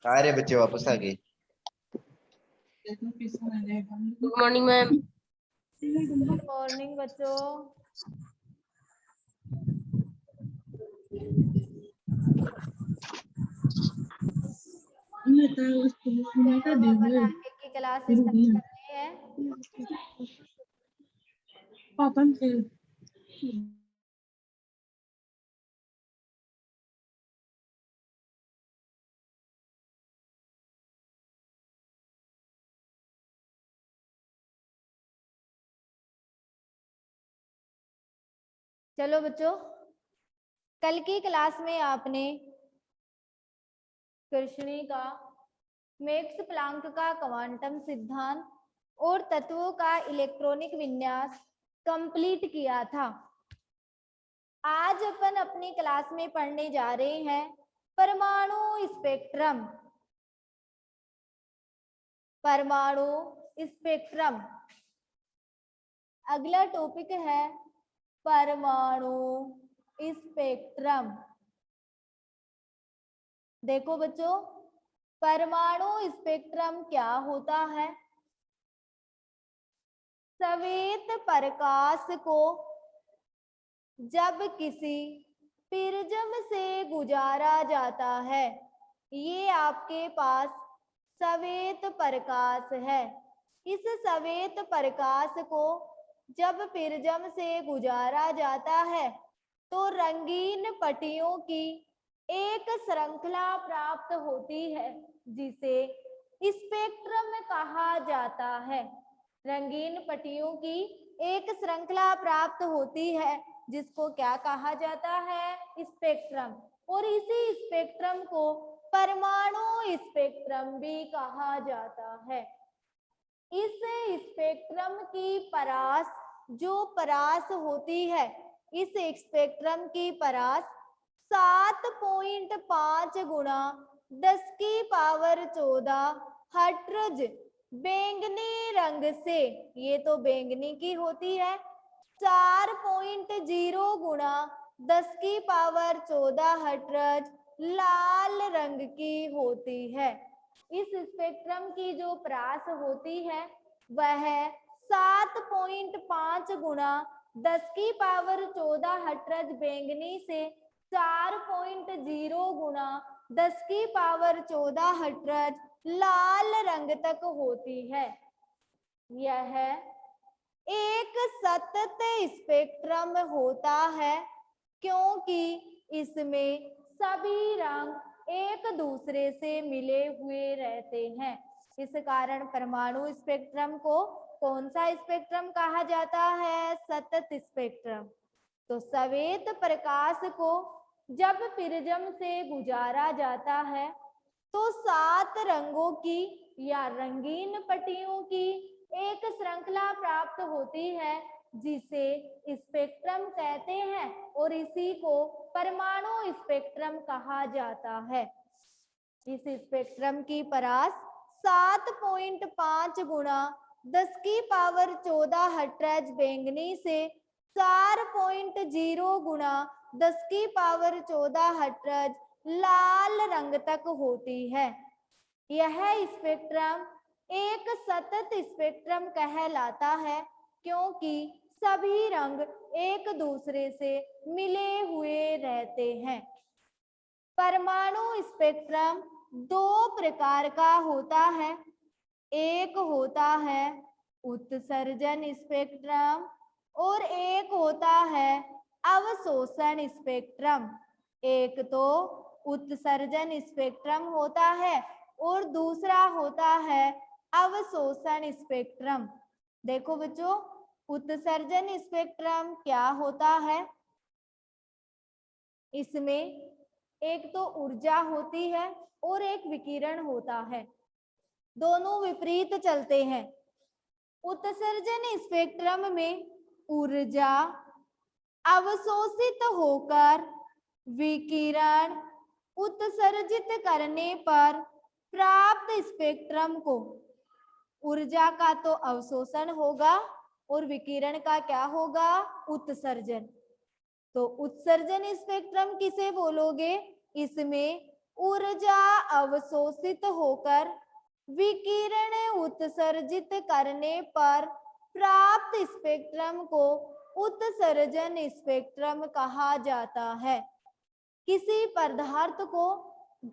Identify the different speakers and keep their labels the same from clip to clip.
Speaker 1: अरे बच्चे वापस आ गए।
Speaker 2: Good morning ma'am.
Speaker 3: Good morning बच्चों। चलो अपन आगे की क्लास स्टार्ट करते हैं। चलो बच्चों, कल की क्लास में आपने कृष्णी का, मैक्स प्लांक का क्वांटम सिद्धांत और तत्वों का इलेक्ट्रॉनिक विन्यास कंप्लीट किया था। आज अपन अपनी क्लास में पढ़ने जा रहे हैं परमाणु स्पेक्ट्रम। परमाणु स्पेक्ट्रम अगला टॉपिक है परमाणु स्पेक्ट्रम। देखो बच्चों, परमाणु स्पेक्ट्रम क्या होता है? श्वेत प्रकाश को जब किसी प्रिज्म से गुजारा जाता है, ये आपके पास श्वेत प्रकाश है। इस श्वेत प्रकाश को जब प्रिज्म से गुजारा जाता है तो रंगीन पट्टियों की एक श्रृंखला प्राप्त होती है जिसे स्पेक्ट्रम कहा जाता है। रंगीन पट्टियों की एक श्रृंखला प्राप्त होती है जिसको क्या कहा जाता है? स्पेक्ट्रम। और इसी स्पेक्ट्रम को परमाणु स्पेक्ट्रम भी कहा जाता है। इस स्पेक्ट्रम की परास, जो परास होती है, इस स्पेक्ट्रम की परास 7.5 गुणा 10⁻14 हर्ट्ज बैंगनी रंग से, ये तो बैंगनी की होती है, 4.0 गुणा 10⁻14 हर्ट्ज लाल रंग की होती है। इस स्पेक्ट्रम की जो परास होती है वह 7.5 गुणा 10⁻14 हर्ट्ज बैंगनी से 4.0 गुणा 10⁻14 हर्ट्ज लाल रंग तक होती है। यह एक सतत स्पेक्ट्रम होता है क्योंकि इसमें सभी रंग एक दूसरे से मिले हुए रहते हैं। इस कारण परमाणु स्पेक्ट्रम को कौन सा स्पेक्ट्रम कहा जाता है? सतत स्पेक्ट्रम। तो श्वेत प्रकाश को जब प्रिज्म से गुजारा जाता है तो 7 रंगों की या रंगीन पट्टियों की एक श्रृंखला प्राप्त होती है जिसे स्पेक्ट्रम कहते हैं और इसी को परमाणु स्पेक्ट्रम कहा जाता है। इस स्पेक्ट्रम की परास 7.5 गुणा 10⁻14 हर्ट्ज बैंगनी से 4.0 गुणा 10⁻14 हर्ट्ज लाल रंग तक होती है। यह स्पेक्ट्रम एक सतत स्पेक्ट्रम कहलाता है क्योंकि सभी रंग एक दूसरे से मिले हुए रहते हैं। परमाणु स्पेक्ट्रम 2 प्रकार का होता है। एक होता है उत्सर्जन स्पेक्ट्रम और एक होता है अवशोषण स्पेक्ट्रम। एक तो उत्सर्जन स्पेक्ट्रम होता है और दूसरा होता है अवशोषण स्पेक्ट्रम। देखो बच्चों, उत्सर्जन स्पेक्ट्रम क्या होता है? इसमें एक तो ऊर्जा होती है और एक विकिरण होता है, दोनों विपरीत चलते हैं। उत्सर्जन स्पेक्ट्रम में ऊर्जा अवशोषित होकर विकिरण उत्सर्जित करने पर प्राप्त स्पेक्ट्रम को, ऊर्जा का तो अवशोषण होगा और विकिरण का क्या होगा? उत्सर्जन। तो उत्सर्जन स्पेक्ट्रम किसे बोलोगे? इसमें ऊर्जा अवशोषित होकर विकिरण उत्सर्जित करने पर प्राप्त स्पेक्ट्रम को उत्सर्जन स्पेक्ट्रम कहा जाता है। किसी पदार्थ को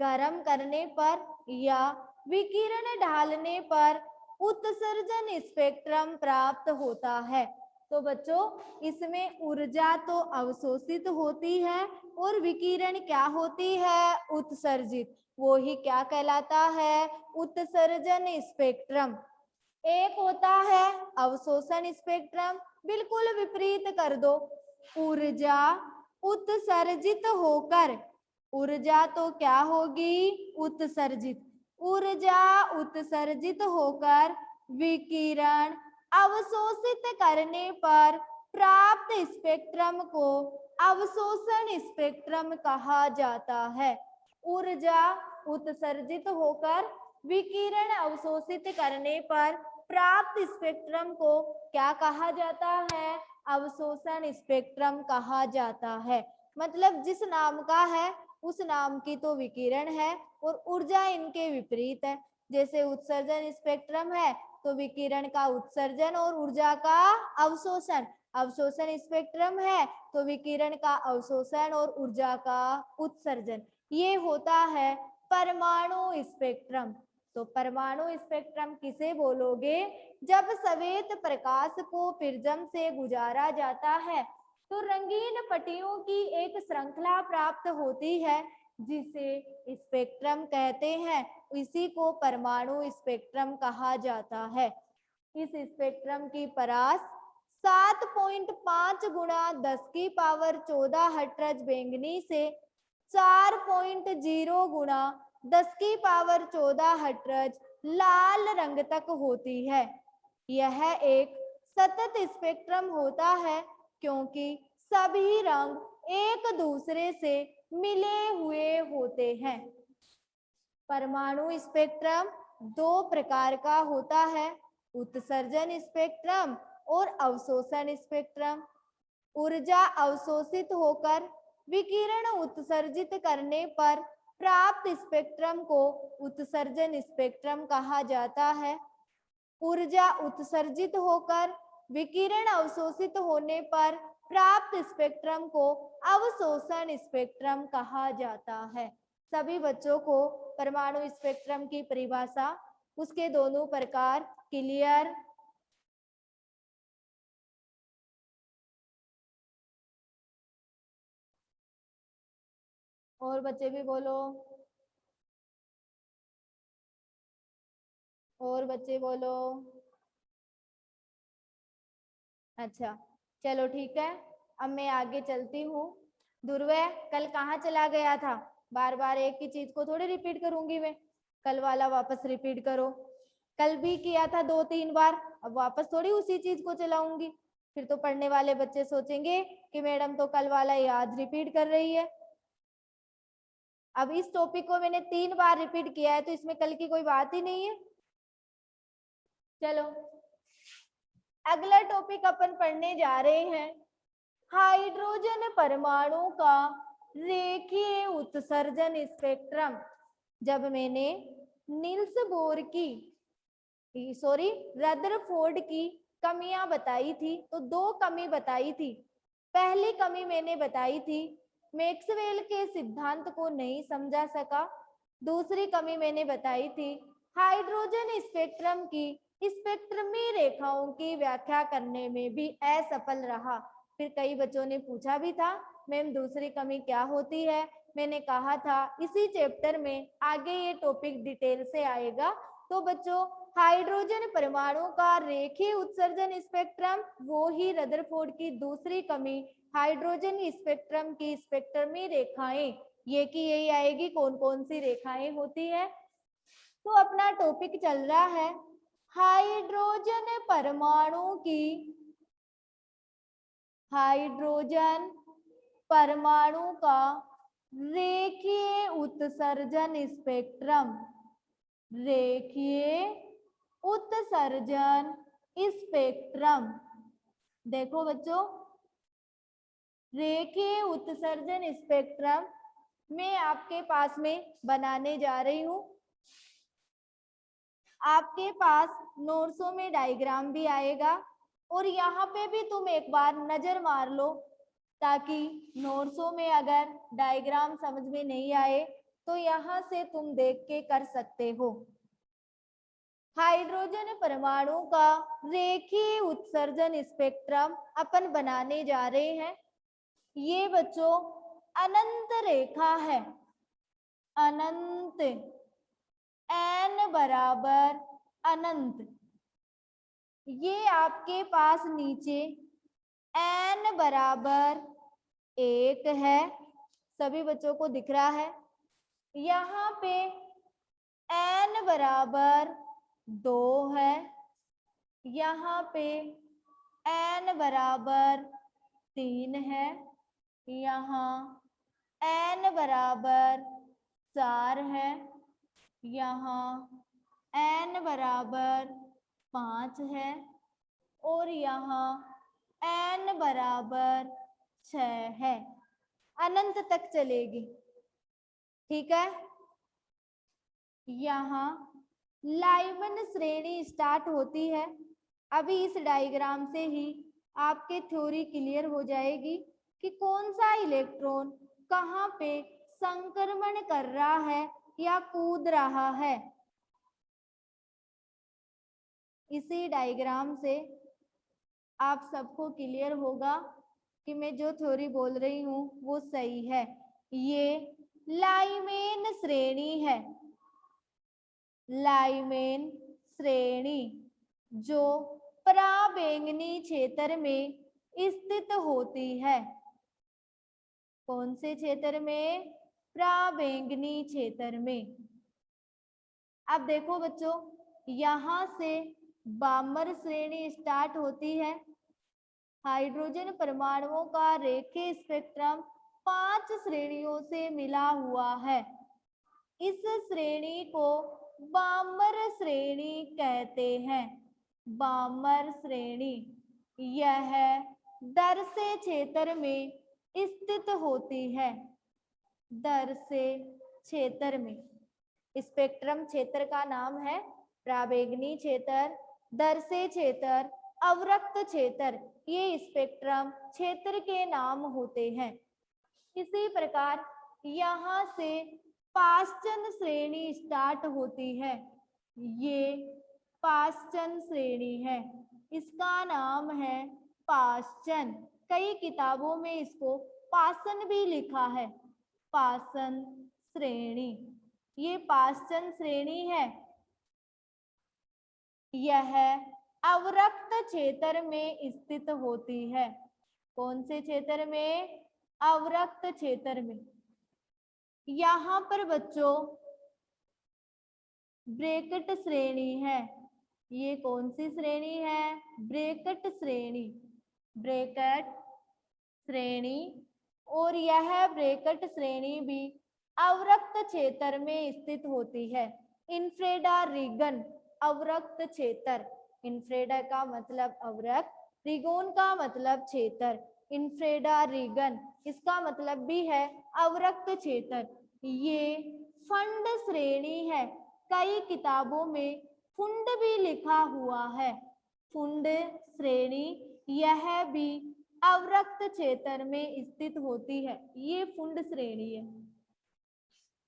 Speaker 3: गर्म करने पर या विकिरण डालने पर उत्सर्जन स्पेक्ट्रम प्राप्त होता है। तो बच्चों इसमें ऊर्जा तो अवशोषित होती है और विकिरण क्या होती है, उत्सर्जित। वो ही क्या कहलाता है, उत्सर्जन स्पेक्ट्रम। एक होता है अवशोषण स्पेक्ट्रम, बिल्कुल विपरीत कर दो। ऊर्जा उत्सर्जित होकर, ऊर्जा तो क्या होगी, उत्सर्जित। ऊर्जा उत्सर्जित होकर विकिरण अवशोषित करने पर प्राप्त स्पेक्ट्रम को अवशोषण स्पेक्ट्रम कहा जाता है। ऊर्जा उत्सर्जित होकर विकिरण अवशोषित करने पर प्राप्त स्पेक्ट्रम को क्या कहा जाता है, अवशोषण स्पेक्ट्रम कहा जाता है। मतलब जिस नाम का है उस नाम की तो विकिरण है और ऊर्जा इनके विपरीत है। जैसे उत्सर्जन स्पेक्ट्रम है तो विकिरण का उत्सर्जन और ऊर्जा का अवशोषण। अवशोषण स्पेक्ट्रम है तो विकिरण का अवशोषण और ऊर्जा का उत्सर्जन। ये होता है परमाणु स्पेक्ट्रम। तो परमाणु स्पेक्ट्रम किसे बोलोगे, जब श्वेत प्रकाश को प्रिज्म से गुजारा जाता है तो रंगीन पट्टियों की एक श्रृंखला प्राप्त होती है जिसे स्पेक्ट्रम कहते हैं। इसी को परमाणु स्पेक्ट्रम कहा जाता है। इस स्पेक्ट्रम की परास 7.5 गुणा 10 की पावर 14 हर्ट्ज बैंगनी से 4.0 गुणा 10 की पावर 14 हर्ट्ज लाल रंग तक होती है। यह एक सतत स्पेक्ट्रम होता है क्योंकि सभी रंग एक दूसरे से मिले हुए होते हैं। परमाणु स्पेक्ट्रम दो प्रकार का होता है, उत्सर्जन स्पेक्ट्रम और अवशोषण स्पेक्ट्रम। ऊर्जा अवशोषित होकर विकिरण उत्सर्जित करने पर प्राप्त स्पेक्ट्रम को उत्सर्जन स्पेक्ट्रम कहा जाता है। ऊर्जा उत्सर्जित होकर विकिरण अवशोषित होने पर प्राप्त स्पेक्ट्रम को अवशोषण स्पेक्ट्रम कहा जाता है। सभी बच्चों को परमाणु स्पेक्ट्रम की परिभाषा, उसके दोनों प्रकार क्लियर। और बच्चे भी बोलो, और बच्चे बोलो। अच्छा चलो ठीक है, अब मैं आगे चलती हूँ। ध्रुव कल कहाँ चला गया था, बार बार एक ही चीज को थोड़ी रिपीट करूंगी मैं, कल वाला वापस रिपीट करो। कल भी किया था 2-3 बार, अब वापस थोड़ी उसी चीज को चलाऊंगी। फिर तो पढ़ने वाले बच्चे सोचेंगे कि मैडम तो कल वाला याद रिपीट कर रही है। अब इस टॉपिक को मैंने 3 बार रिपीट किया है तो इसमें कल की कोई बात ही नहीं है। चलो अगला टॉपिक अपन पढ़ने जा रहे हैं, हाइड्रोजन परमाणु का रेखीय उत्सर्जन स्पेक्ट्रम। जब मैंने नील्स बोर की रदरफोर्ड की कमियां बताई थी तो 2 कमी बताई थी। पहली कमी मैंने बताई थी मैक्सवेल के सिद्धांत को नहीं समझा सका। दूसरी कमी मैंने बताई थी हाइड्रोजन स्पेक्ट्रम की स्पेक्ट्रमी रेखाओं की व्याख्या करने में भी असफल रहा। फिर कई बच्चों ने पूछा भी था मैम दूसरी कमी क्या होती है, मैंने कहा था इसी चैप्टर में आगे ये टॉपिक डिटेल से आएगा। तो बच्चों हाइड्रोजन परमाणु का रेखीय उत्सर्जन स्पेक्ट्रम, वो ही रदरफोर्ड की दूसरी कमी हाइड्रोजन स्पेक्ट्रम की स्पेक्ट्रमी रेखाएं, ये की यही आएगी कौन कौन सी रेखाएं होती है। तो अपना टॉपिक चल रहा है हाइड्रोजन परमाणु की, हाइड्रोजन परमाणु का रेखीय उत्सर्जन स्पेक्ट्रम, रेखीय उत्सर्जन स्पेक्ट्रम। देखो बच्चों रेखीय उत्सर्जन स्पेक्ट्रम मैं आपके पास में बनाने जा रही हूँ। आपके पास नोट्सों में डायग्राम भी आएगा और यहाँ पे भी तुम एक बार नजर मार लो, ताकि नोट्सों में अगर डायग्राम समझ में नहीं आए तो यहाँ से तुम देख के कर सकते हो। हाइड्रोजन परमाणु का रेखीय उत्सर्जन स्पेक्ट्रम अपन बनाने जा रहे हैं। ये बच्चों अनंत रेखा है, अनंत, n बराबर अनंत। ये आपके पास नीचे n बराबर 1 है, सभी बच्चों को दिख रहा है। यहाँ पे n बराबर 2 है, यहाँ पे n बराबर 3 है, यहाँ n बराबर 4 है, यहाँ n बराबर 5 है और यहाँ n बराबर 6 है। अनंत तक चलेगी, ठीक है। यहाँ लाइमन श्रेणी स्टार्ट होती है। अभी इस डायग्राम से ही आपके थ्योरी क्लियर हो जाएगी कि कौन सा इलेक्ट्रॉन कहाँ पे संक्रमण कर रहा है या कूद रहा है। इसी डायग्राम से आप सबको क्लियर होगा कि मैं जो थ्योरी बोल रही हूँ वो सही है। ये लाइमेन श्रेणी है, लाइमेन श्रेणी जो पराबैंगनी क्षेत्र में स्थित होती है। कौन से क्षेत्र में? पराबैंगनी क्षेत्र में। अब देखो बच्चों, यहाँ से बामर श्रेणी स्टार्ट होती है। हाइड्रोजन परमाणुओं का रेखीय स्पेक्ट्रम 5 श्रेणियों से मिला हुआ है। इस श्रेणी को बामर श्रेणी कहते हैं। बामर श्रेणी यह दर्शे क्षेत्र में स्थित होती है। दर्शे क्षेत्र में, स्पेक्ट्रम क्षेत्र का नाम है पराबैंगनी क्षेत्र, दर्शे क्षेत्र, अवरक्त क्षेत्र, ये स्पेक्ट्रम क्षेत्र के नाम होते हैं। इसी प्रकार यहाँ से पाश्चन श्रेणी स्टार्ट होती है। ये पाश्चन श्रेणी है, इसका नाम है पाश्चन। कई किताबों में इसको पासन भी लिखा है, पासन श्रेणी। ये पाश्चन श्रेणी है। यह अवरक्त क्षेत्र में स्थित होती है। कौन से क्षेत्र में? अवरक्त क्षेत्र में। यहाँ पर बच्चों ब्रैकेट श्रेणी है। ये कौन सी श्रेणी है? ब्रैकेट श्रेणी, ब्रैकेट श्रेणी। और यह ब्रैकेट श्रेणी भी अवरक्त क्षेत्र में स्थित होती है। इन्फ्रेडा रीगन अवरक्त क्षेत्र, इन्फ्रेडा का मतलब अवरक्त, रिगोन का मतलब क्षेत्र। इन्फ्रेडा रीगन इसका मतलब भी है अवरक्त क्षेत्र। ये फंड श्रेणी है। कई किताबों में फुंड भी लिखा हुआ है, फुंड श्रेणी। यह भी अवरक्त क्षेत्र में स्थित होती है। ये फुंड श्रेणी है,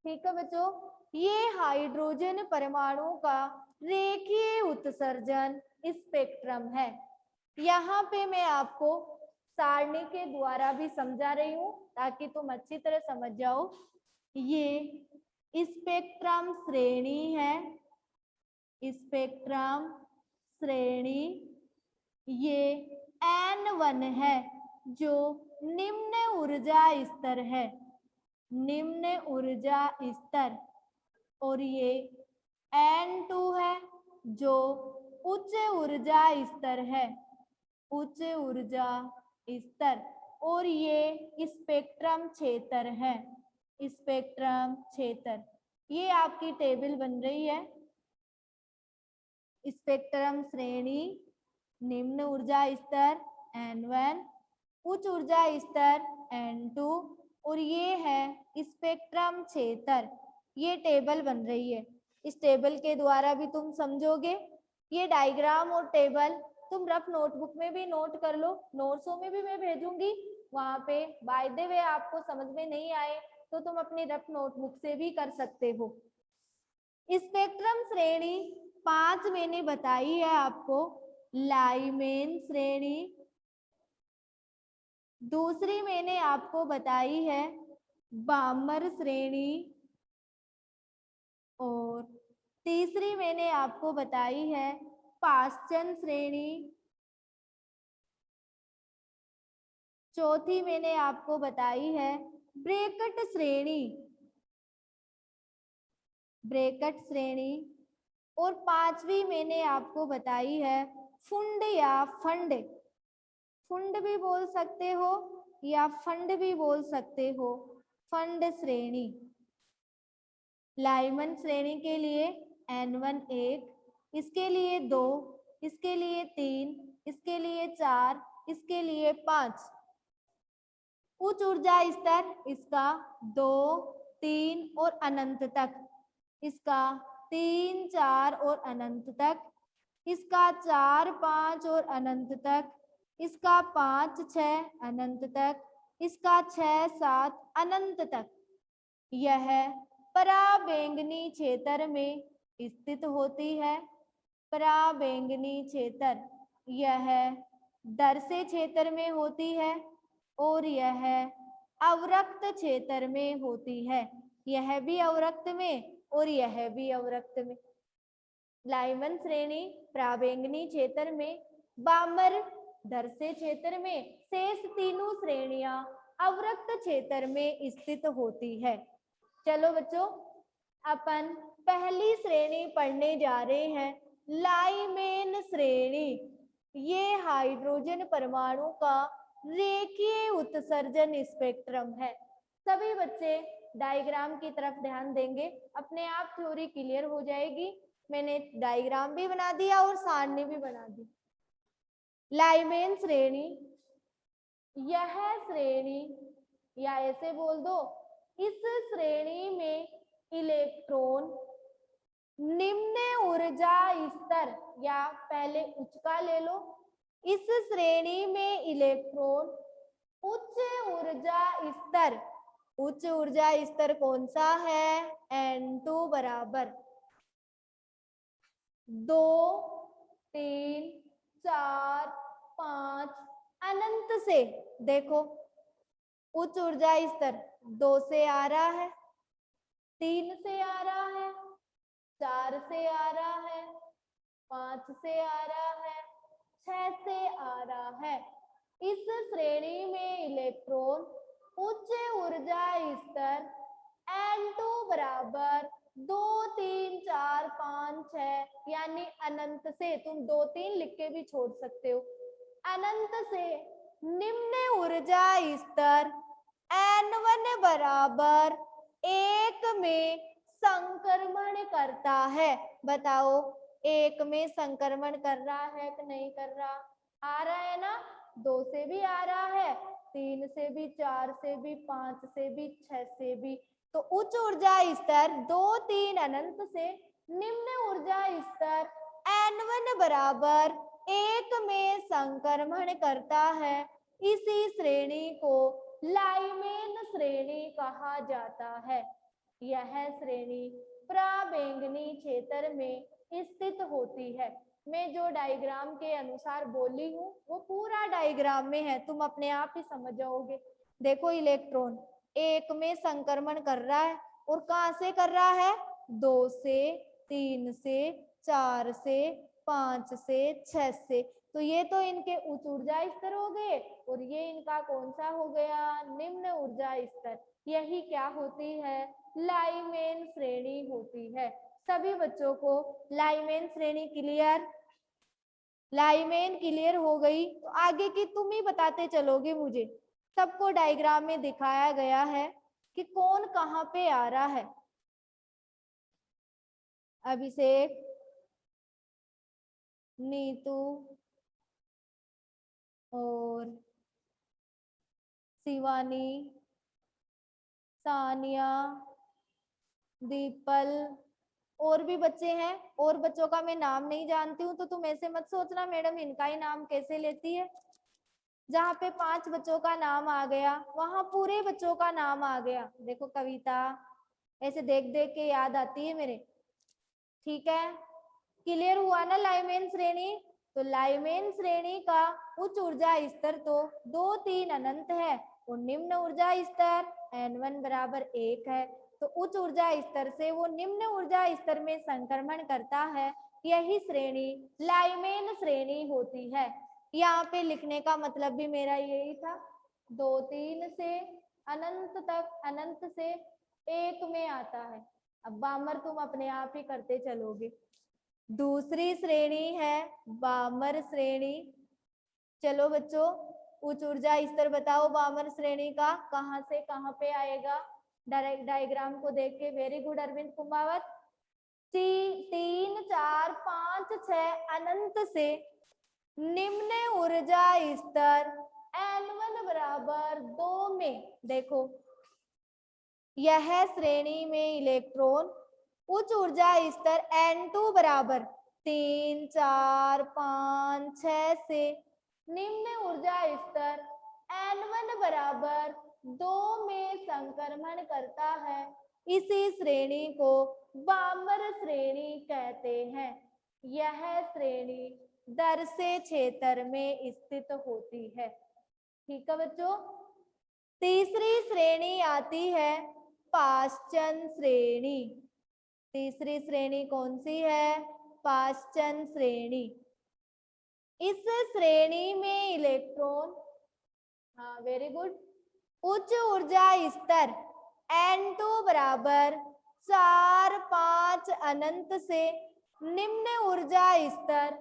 Speaker 3: ठीक है बच्चों। ये हाइड्रोजन परमाणु का रेखीय उत्सर्जन स्पेक्ट्रम है। यहाँ पे मैं आपको सारणी के द्वारा भी समझा रही हूँ ताकि तुम अच्छी तरह समझ जाओ। ये स्पेक्ट्रम श्रेणी है, स्पेक्ट्रम श्रेणी। ये N1 है जो निम्न ऊर्जा स्तर है, निम्न ऊर्जा स्तर। और ये N2 है जो उच्च ऊर्जा स्तर है, उच्च ऊर्जा स्तर। और ये स्पेक्ट्रम क्षेत्र है, स्पेक्ट्रम क्षेत्र। ये आपकी टेबल बन रही है। स्पेक्ट्रम श्रेणी निम्न ऊर्जा स्तर N1, उच्च ऊर्जा स्तर N2, और ये है स्पेक्ट्रम क्षेत्र। ये टेबल बन रही है, इस टेबल के द्वारा भी तुम समझोगे। ये डायग्राम और टेबल तुम रफ नोटबुक में भी नोट कर लो, नोट्सों में भी मैं भेजूंगी वहां पे। बाय द वे आपको समझ में नहीं आए तो तुम अपनी रफ नोटबुक से भी कर सकते हो। स्पेक्ट्रम श्रेणी 5 मैंने बताई है आपको। लाइमेन श्रेणी, दूसरी मैंने आपको बताई है बामर श्रेणी, और तीसरी मैंने आपको बताई है पाश्चन श्रेणी, चौथी मैंने आपको बताई है ब्रैकेट श्रेणी, ब्रैकेट श्रेणी, और पांचवी मैंने आपको बताई है फुंड या फंड। फुंड भी बोल सकते हो या फंड भी बोल सकते हो, फंड श्रेणी। लाइमन श्रेणी के लिए N1 1, इसके लिए 2, इसके लिए 3, इसके लिए 4, इसके लिए 5। उच्च ऊर्जा स्तर इसका 2, 3 और अनंत तक, इसका 3, 4 और अनंत तक, इसका 4, 5 और अनंत तक, इसका 5, 6 अनंत तक, इसका 6, 7 अनंत तक। यह पराबैंगनी क्षेत्र में स्थित होती है। पराबैंगनी क्षेत्र यह दरसे क्षेत्र में होती है और यह अवरक्त क्षेत्र में होती है। यह भी अवरक्त में और यह भी अवरक्त में। लाइमन श्रेणी पराबैंगनी क्षेत्र में, बामर दरसे क्षेत्र में, शेष तीनों श्रेणियां अवरक्त क्षेत्र में स्थित होती है। चलो बच्चों, अपन पहली श्रेणी पढ़ने जा रहे हैं, लाइमेन श्रेणी। ये हाइड्रोजन परमाणु का रेखीय उत्सर्जन स्पेक्ट्रम है। सभी बच्चे डायग्राम की तरफ ध्यान देंगे, अपने आप थ्योरी क्लियर हो जाएगी। मैंने डायग्राम भी बना दिया और सारणी भी बना दी। लाइमेन श्रेणी, यह श्रेणी, या ऐसे बोल दो, इस श्रेणी में इलेक्ट्रॉन निम्न ऊर्जा स्तर, या पहले उच्च का ले लो, इस श्रेणी में इलेक्ट्रॉन उच्च ऊर्जा स्तर, उच्च ऊर्जा स्तर कौन सा है? N2 बराबर 2, 3, 4, 5 अनंत से। देखो उच्च ऊर्जा स्तर 2 से आ रहा है, 3 से आ रहा है, 4 से आ रहा है, 5 से आ रहा है, 6 से आ रहा है। इस श्रेणी में इलेक्ट्रॉन उच्च ऊर्जा स्तर N2 बराबर 2, 3, 4, 5, 6, यानी अनंत से, तुम 2, 3 लिख के भी छोड़ सकते हो, अनंत से निम्न ऊर्जा स्तर N1 बराबर 1 में संक्रमण करता है। बताओ 1 में संक्रमण कर रहा है कि नहीं कर रहा? आ रहा है ना, 2 से भी आ रहा है, 3 से भी, 4 से भी, 5 से भी, 6 से भी। तो उच्च ऊर्जा स्तर 2, 3 अनंत से, निम्न ऊर्जा स्तर N1 बराबर 1 में संक्रमण करता है। इसी श्रेणी को लाइमेन श्रेणी कहा जाता है। यह श्रेणी पराबैंगनी क्षेत्र में स्थित होती है। मैं जो डायग्राम के अनुसार बोली हूँ वो पूरा डायग्राम में है, तुम अपने आप ही समझ जाओगे। देखो इलेक्ट्रॉन 1 में संक्रमण कर रहा है, और कहाँ से कर रहा है? 2 से, 3 से, 4 से, 5 से, 6 से। तो ये तो इनके उच्च ऊर्जा स्तर हो गए, और ये इनका कौन सा हो गया? निम्न ऊर्जा स्तर। यही क्या होती है? लाइमेन श्रेणी होती है। सभी बच्चों को लाइमेन श्रेणी क्लियर? लाइमेन क्लियर हो गई तो आगे की तुम ही बताते चलोगे मुझे। सबको डायग्राम में दिखाया गया है कि कौन कहाँ पे आ रहा है। अभिषेक, नीतू और शिवानी, सानिया, दीपल, और भी बच्चे हैं, और बच्चों का मैं नाम नहीं जानती हूँ, तो तुम ऐसे मत सोचना मैडम इनका ही नाम कैसे लेती है। जहाँ पे 5 बच्चों का नाम आ गया वहां पूरे बच्चों का नाम आ गया। देखो कविता, ऐसे देख देख के याद आती है मेरे। ठीक है, क्लियर हुआ ना लाइमेन श्रेणी। तो लाइमेन श्रेणी का उच्च ऊर्जा स्तर तो 2, 3 अनंत है और निम्न ऊर्जा स्तर n1 बराबर 1 है। तो उच्च ऊर्जा स्तर से वो निम्न ऊर्जा स्तर में संक्रमण करता है, यही श्रेणी लाइमेन श्रेणी होती है। यहाँ पे लिखने का मतलब भी मेरा यही था, 2, 3 से अनंत तक, अनंत से 1 में आता है। अब बामर तुम अपने आप ही करते चलोगे। दूसरी श्रेणी है बामर श्रेणी। चलो बच्चों, उच्च ऊर्जा स्तर बताओ बामर श्रेणी का कहाँ से कहाँ पे आएगा। डायरेक्ट डायग्राम को देख के। Very good Arvind Kumawat. 3, 4, 5, 6 अनंत से निम्न ऊर्जा स्तर n1 बराबर 2 में। देखो यह श्रेणी में इलेक्ट्रॉन उच्च ऊर्जा स्तर n2 बराबर 3, 4, 5, 6 से निम्न ऊर्जा स्तर n1 बराबर 2 में संक्रमण करता है। इसी श्रेणी को बामर श्रेणी कहते हैं। यह श्रेणी दर्शे क्षेत्र में स्थित होती है। ठीक है बच्चों। तीसरी श्रेणी आती है पाश्चन श्रेणी। तीसरी श्रेणी कौन सी है? पाश्चन श्रेणी। इस श्रेणी में इलेक्ट्रॉन, हाँ वेरी गुड, उच्च ऊर्जा स्तर n2 बराबर 4, 5 अनंत से निम्न ऊर्जा स्तर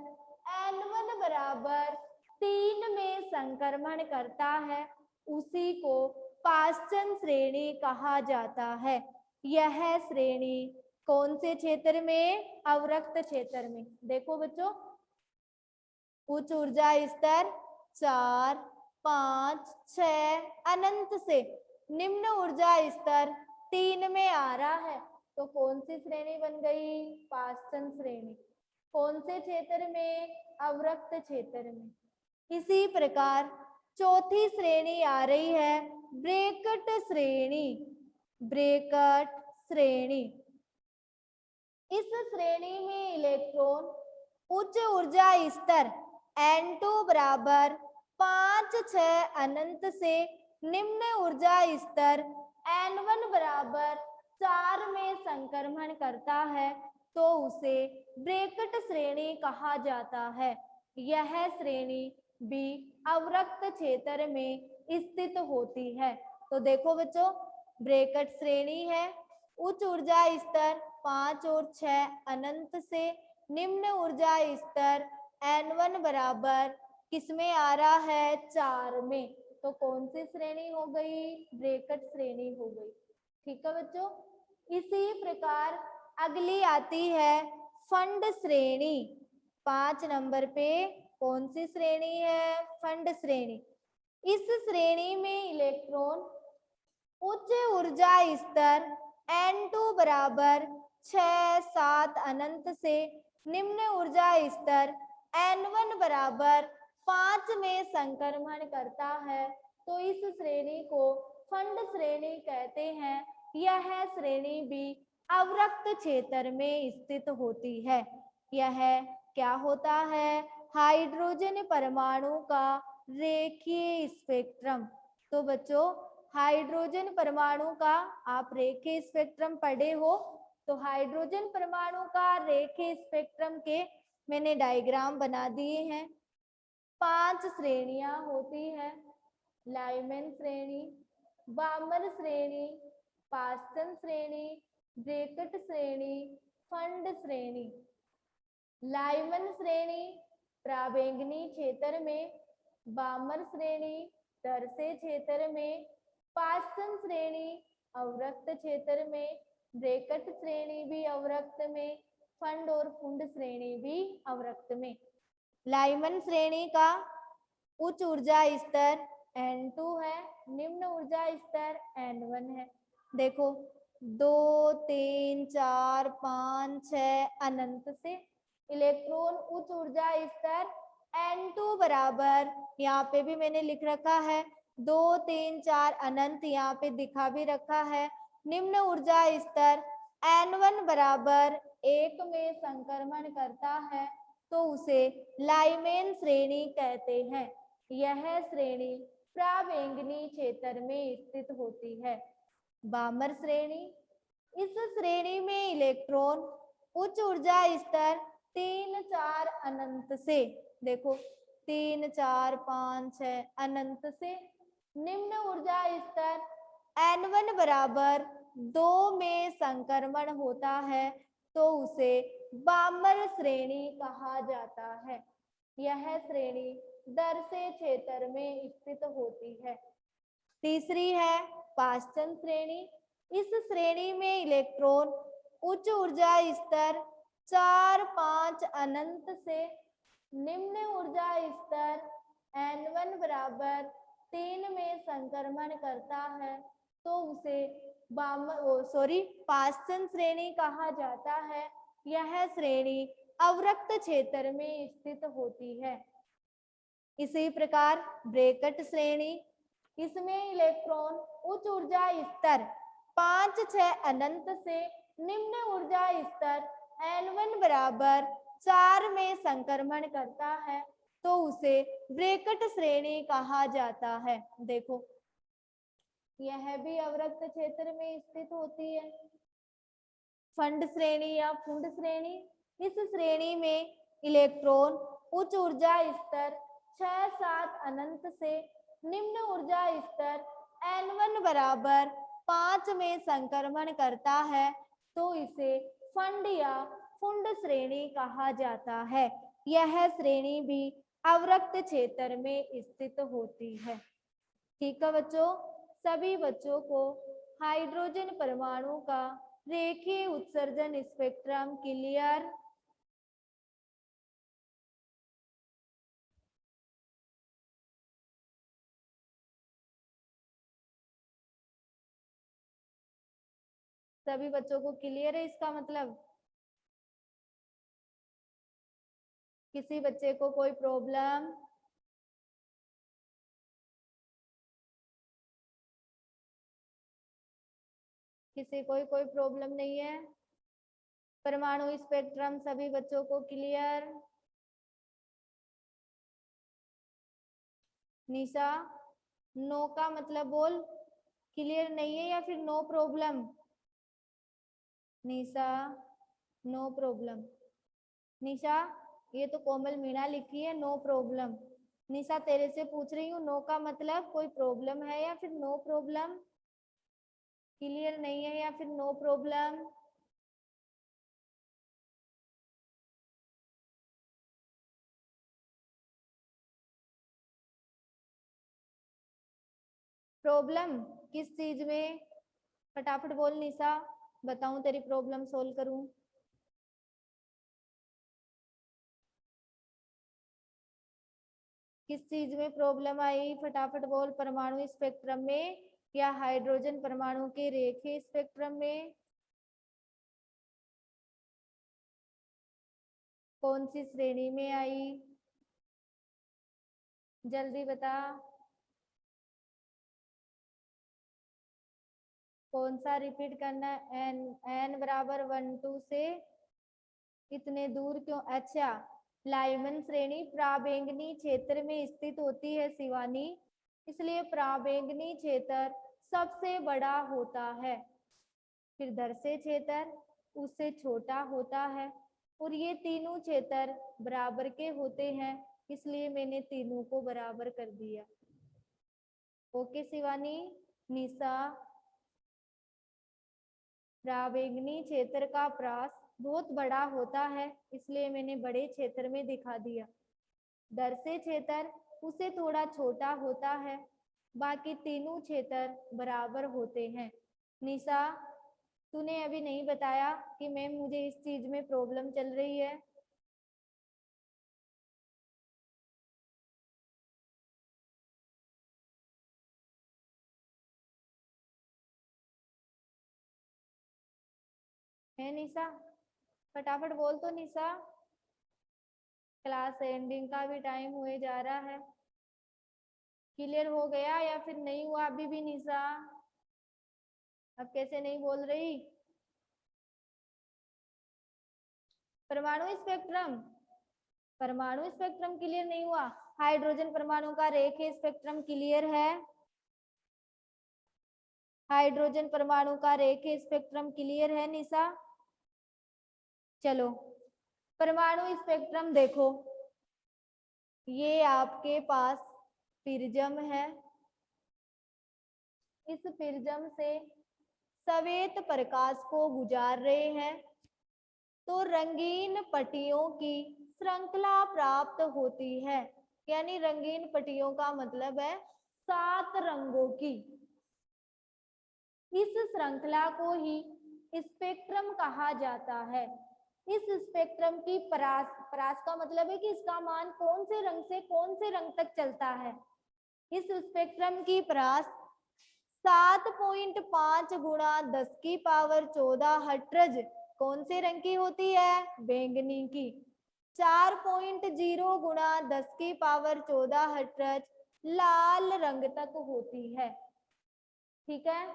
Speaker 3: n1 बराबर 3 में संक्रमण करता है। उसी को पाश्चन श्रेणी कहा जाता है। यह श्रेणी कौन से क्षेत्र में? अवरक्त क्षेत्र में। देखो बच्चों, उच्च ऊर्जा स्तर 4, 5, 6 अनंत से निम्न ऊर्जा स्तर 3 में आ रहा है, तो कौन सी श्रेणी बन गई? पाश्चन श्रेणी। कौन से क्षेत्र में? अवरक्त क्षेत्र में। इसी प्रकार चौथी श्रेणी आ रही है ब्रैकेट श्रेणी। ब्रैकेट श्रेणी। इस श्रेणी में इलेक्ट्रॉन उच्च ऊर्जा स्तर n2 बराबर 5, 6 अनंत से निम्न ऊर्जा स्तर n1 बराबर 4 में संक्रमण करता है, तो उसे ब्रैकेट श्रेणी कहा जाता है। यह श्रेणी भी अवरक्त क्षेत्र में स्थित होती है। तो देखो बच्चों, ब्रैकेट श्रेणी है, उच्च ऊर्जा स्तर 5 और 6 अनंत से निम्न ऊर्जा स्तर n1 बराबर किसमें आ रहा है? 4 में। तो कौन सी श्रेणी हो गई? ब्रैकेट श्रेणी हो गई। ठीक है बच्चों। इसी प्रकार अगली आती है फंड श्रेणी। 5 नंबर पे कौन सी श्रेणी है? फंड श्रेणी। इस श्रेणी में इलेक्ट्रॉन उच्च ऊर्जा स्तर n2 बराबर 6, 7 अनंत से निम्न ऊर्जा स्तर n1 बराबर 5 में संक्रमण करता है, तो इस श्रेणी को फंड श्रेणी कहते हैं। यह श्रेणी भी अवरक्त क्षेत्र में स्थित होती है। यह क्या होता है? हाइड्रोजन परमाणु का रेखीय स्पेक्ट्रम। तो बच्चों, हाइड्रोजन परमाणु का आप रेखीय स्पेक्ट्रम पढ़े हो, तो हाइड्रोजन परमाणु का रेखीय स्पेक्ट्रम के मैंने डायग्राम बना दिए हैं। 5 श्रेणियां होती हैं: लाइमेन श्रेणी, बामर श्रेणी, पाश्चन श्रेणी, ब्रैकेट श्रेणी, फंड श्रेणी। लाइमन श्रेणी प्राबैंगनी क्षेत्र में, बामर श्रेणी दर्शे क्षेत्र में, पाश्चन श्रेणी अवरक्त क्षेत्र में, ब्रैकेट श्रेणी भी अवरक्त में, फंड और फुंड श्रेणी भी अवरक्त में। लाइमन श्रेणी का उच्च ऊर्जा स्तर n2 है, निम्न ऊर्जा स्तर n1 है। देखो 2 3 4 5 6 अनंत से इलेक्ट्रॉन उच्च ऊर्जा स्तर N2 बराबर, यहाँ पे भी मैंने लिख रखा है 2 3 4 अनंत, यहाँ पे दिखा भी रखा है। निम्न ऊर्जा स्तर N1 बराबर 1 में संक्रमण करता है तो उसे लाइमेन श्रेणी कहते हैं। यह श्रेणी प्राबैंगनी क्षेत्र में स्थित होती है। बामर श्रेणी, इस श्रेणी में इलेक्ट्रॉन उच्च ऊर्जा स्तर 3 4 अनंत से, देखो 3 4 5 6 अनंत से निम्न ऊर्जा स्तर N1 बराबर 2 में संक्रमण होता है तो उसे बामर श्रेणी कहा जाता है। यह श्रेणी दर्शे क्षेत्र में स्थित होती है। तीसरी है पाश्चन श्रेणी। इस श्रेणी में इलेक्ट्रॉन उच्च ऊर्जा स्तर 4 5 अनंत से निम्न ऊर्जा स्तर N1 बराबर 3 में संक्रमण करता है तो उसे पाश्चन श्रेणी कहा जाता है। यह श्रेणी अवरक्त क्षेत्र में स्थित होती है। इसी प्रकार ब्रैकेट श्रेणी, इसमें इलेक्ट्रॉन उच्च ऊर्जा स्तर 5 6 अनंत से निम्न ऊर्जा स्तर N1 बराबर 4 में संक्रमण करता है तो उसे ब्रैकेट श्रेणी कहा जाता है। देखो यह भी अवरक्त क्षेत्र में स्थित होती है। फंड श्रेणी या फुंड श्रेणी, इस श्रेणी में इलेक्ट्रॉन उच्च ऊर्जा स्तर 6 7 अनंत से निम्न ऊर्जा स्तर N1 बराबर 5 में संक्रमण करता है तो इसे फंड या फुंड श्रेणी कहा जाता है। यह श्रेणी भी अवरक्त क्षेत्र में स्थित होती है। ठीक है बच्चों, सभी बच्चों को हाइड्रोजन परमाणु का रेखीय उत्सर्जन स्पेक्ट्रम क्लियर? सभी बच्चों को क्लियर है इसका मतलब? किसी बच्चे को कोई प्रॉब्लम? किसी कोई प्रॉब्लम नहीं है? परमाणु स्पेक्ट्रम सभी बच्चों को क्लियर? निशा, नो का मतलब बोल, क्लियर नहीं है या फिर नो प्रॉब्लम? निशा नो प्रॉब्लम। निशा, ये तो कोमल मीणा लिखी है नो प्रॉब्लम। निशा तेरे से पूछ रही हूँ नो का मतलब कोई प्रॉब्लम है या फिर नो प्रॉब्लम? क्लियर नहीं है या फिर नो प्रॉब्लम? प्रॉब्लम किस चीज में? फटाफट बोल निशा, बताऊं तेरी प्रॉब्लम सोल्व करूं। किस चीज में प्रॉब्लम आई? फटाफट बोल। परमाणु स्पेक्ट्रम में या हाइड्रोजन परमाणु के रेखीय स्पेक्ट्रम में? कौन सी श्रेणी में आई? जल्दी बता। कौन सा रिपीट करना है? एन बराबर 1 2 से इतने दूर क्यों? अच्छा, लाइमन श्रेणी प्राबैंगनी क्षेत्र में स्थित होती है शिवानी, इसलिए प्राबैंगनी क्षेत्र सबसे बड़ा होता है, फिर दर्शे क्षेत्र उससे छोटा होता है और ये तीनों क्षेत्र बराबर के होते हैं, इसलिए मैंने तीनों को बराबर कर दिया। ओके शिवानी। निशा, प्राबैंगनी क्षेत्र का व्यास बहुत बड़ा होता है, इसलिए मैंने बड़े क्षेत्र में दिखा दिया। दर्शे क्षेत्र उसे थोड़ा छोटा होता है, बाकी तीनों क्षेत्र बराबर होते हैं। निशा, तूने अभी नहीं बताया कि मैम मुझे इस चीज में प्रॉब्लम चल रही है। है निशा? फटाफट बोल तो निशा, क्लास एंडिंग का भी टाइम हुए जा रहा है। क्लियर हो गया या फिर नहीं हुआ अभी भी निशा? अब कैसे नहीं बोल रही? परमाणु स्पेक्ट्रम, परमाणु स्पेक्ट्रम क्लियर नहीं हुआ? हाइड्रोजन परमाणु का रेखीय स्पेक्ट्रम क्लियर है? हाइड्रोजन परमाणु का रेखीय स्पेक्ट्रम क्लियर है निशा? चलो परमाणु स्पेक्ट्रम देखो, ये आपके पास प्रिज्म है, इस प्रिज्म से श्वेत प्रकाश को गुजार रहे हैं तो रंगीन पट्टियों की श्रृंखला प्राप्त होती है। यानी रंगीन पट्टियों का मतलब है 7 रंगों की। इस श्रृंखला को ही स्पेक्ट्रम कहा जाता है। इस स्पेक्ट्रम की परास का मतलब है कि इसका मान कौन से रंग से कौन से रंग तक चलता है। इस स्पेक्ट्रम की परास 7.5 गुणा 10 की पावर 14 हर्ट्ज कौन से रंग की होती है? बैंगनी की। 4.0 गुणा 10 की पावर 14 हर्ट्ज लाल रंग तक होती है। ठीक है?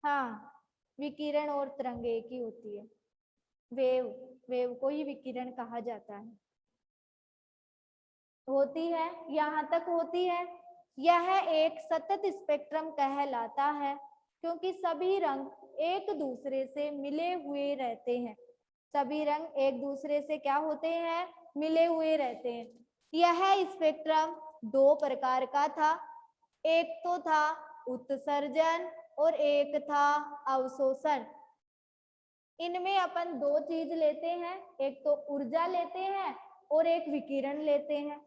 Speaker 3: हाँ, विकिरण और तरंग एक ही होती है। वेव को ही विकिरण कहा जाता है। होती है, यहाँ तक होती है। यह एक सतत स्पेक्ट्रम कहलाता है क्योंकि सभी रंग एक दूसरे से मिले हुए रहते हैं। सभी रंग एक दूसरे से क्या होते हैं? मिले हुए रहते हैं। यह स्पेक्ट्रम 2 प्रकार का था, एक तो था उत्सर्जन और एक था अवशोषण। इनमें अपन 2 चीज लेते हैं, एक तो ऊर्जा लेते हैं और एक विकिरण लेते हैं।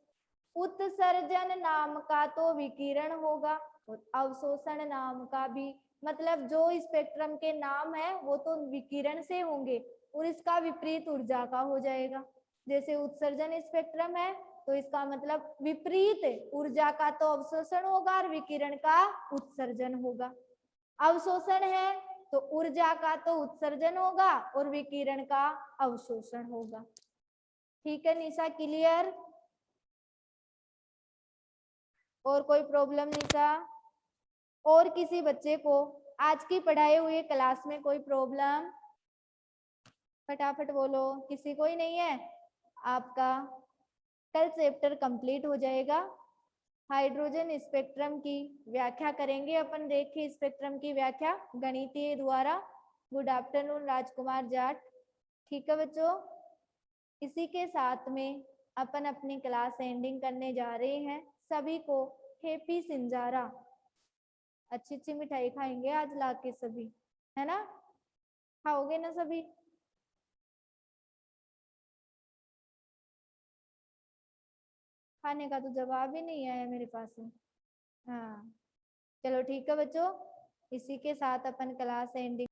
Speaker 3: उत्सर्जन नाम का तो विकिरण होगा और अवशोषण नाम का भी, मतलब जो स्पेक्ट्रम के नाम है वो तो विकिरण से होंगे और इसका विपरीत ऊर्जा का हो जाएगा। जैसे उत्सर्जन स्पेक्ट्रम है तो इसका मतलब विपरीत ऊर्जा का तो अवशोषण होगा और विकिरण का उत्सर्जन होगा। अवशोषण है तो ऊर्जा का तो उत्सर्जन होगा और विकिरण का अवशोषण होगा। ठीक है निशा, क्लियर? और कोई प्रॉब्लम निशा? और किसी बच्चे को आज की पढ़ाई हुई क्लास में कोई प्रॉब्लम? फटाफट बोलो, किसी को ही नहीं है? आपका कल चैप्टर कंप्लीट हो जाएगा। हाइड्रोजन स्पेक्ट्रम की व्याख्या करेंगे अपन, रेखीय स्पेक्ट्रम की व्याख्या गणितीय द्वारा। गुड आफ्टरनून राजकुमार जाट। ठीक है बच्चों, इसी के साथ में अपन अपनी क्लास एंडिंग करने जा रहे हैं। सभी को हैप्पी सिंजारा। अच्छी अच्छी मिठाई खाएंगे आज लाके सभी, है ना? खाओगे ना सभी? खाने का तो जवाब ही नहीं आया मेरे पास में। हाँ चलो ठीक है बच्चों, इसी के साथ अपन क्लास एंडिंग